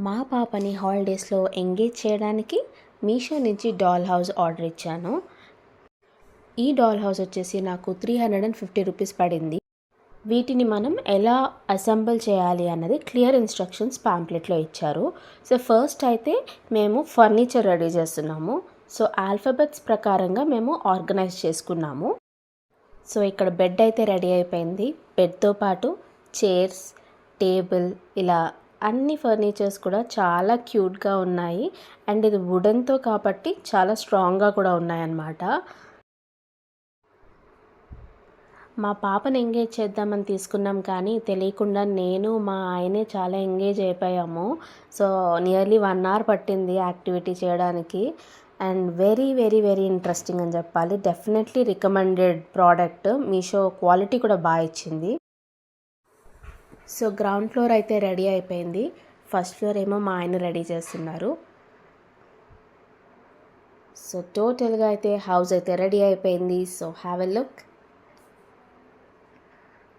మా పాపని హాలిడేస్లో ఎంగేజ్ చేయడానికి మీషో నుంచి డాల్ హౌస్ ఆర్డర్ ఇచ్చాను. ఈ డాల్ హౌస్ వచ్చేసి నాకు 350 రూపీస్ పడింది. వీటిని మనం ఎలా అసెంబుల్ చేయాలి అన్నది క్లియర్ ఇన్స్ట్రక్షన్స్ ప్యాంప్లెట్లో ఇచ్చారు. సో ఫస్ట్ అయితే మేము ఫర్నిచర్ రెడీ చేస్తున్నాము. సో ఆల్ఫాబెట్స్ ప్రకారంగా మేము ఆర్గనైజ్ చేసుకున్నాము. సో ఇక్కడ బెడ్ అయితే రెడీ అయిపోయింది. బెడ్తో పాటు చైర్స్, టేబుల్, ఇలా అన్ని ఫర్నిచర్స్ కూడా చాలా క్యూట్గా ఉన్నాయి. అండ్ ఇది వుడెన్తో కాబట్టి చాలా స్ట్రాంగ్గా కూడా ఉన్నాయన్నమాట. మా పాపను ఎంగేజ్ చేద్దామని తీసుకున్నాం, కానీ తెలియకుండా నేను మా ఆయనే చాలా ఎంగేజ్ అయిపోయాము. సో నియర్లీ 1 అవర్ పట్టింది యాక్టివిటీ చేయడానికి. And very very very interesting అని చెప్పాలి. Definitely recommended product. Meesho quality కూడా బాగా ఇచ్చింది. సో గ్రౌండ్ ఫ్లోర్ అయితే రెడీ అయిపోయింది. ఫస్ట్ ఫ్లోర్ ఏమో మా ఆయన రెడీ చేస్తున్నారు. సో టోటల్గా అయితే హౌస్ అయితే రెడీ అయిపోయింది. So have a look.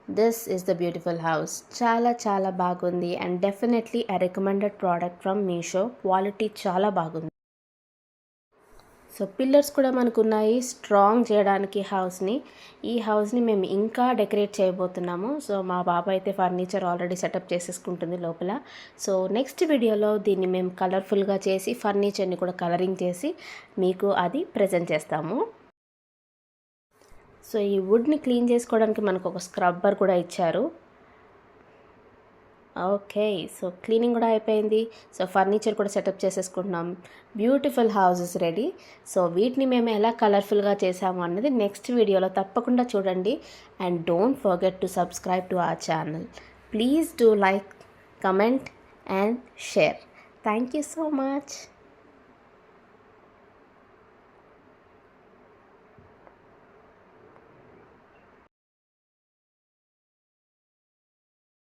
This is the beautiful house. చాలా చాలా బాగుంది and definitely a recommended product from Meesho. Quality చాలా బాగుంది. సో పిల్లర్స్ కూడా మనకు ఉన్నాయి స్ట్రాంగ్ చేయడానికి హౌస్ని. ఈ హౌస్ని మేము ఇంకా డెకరేట్ చేయబోతున్నాము. సో మా పాప అయితే ఫర్నిచర్ ఆల్రెడీ సెటప్ చేసేసుకుంటుంది లోపల. సో నెక్స్ట్ వీడియోలో దీన్ని మేము కలర్ఫుల్గా చేసి ఫర్నిచర్ని కూడా కలరింగ్ చేసి మీకు అది ప్రజెంట్ చేస్తాము. సో ఈ వుడ్ని క్లీన్ చేసుకోవడానికి మనకు ఒక స్క్రబ్బర్ కూడా ఇచ్చారు. ఓకే, సో క్లీనింగ్ కూడా అయిపోయింది. సో ఫర్నిచర్ కూడా సెటప్ చేసేసుకుంటున్నాం. Beautiful house is ready. So వీటిని మేము ఎలా కలర్ఫుల్గా చేసాము అన్నది నెక్స్ట్ వీడియోలో తప్పకుండా చూడండి. And don't forget to subscribe to our channel. Please do like, comment and share. Thank you so much.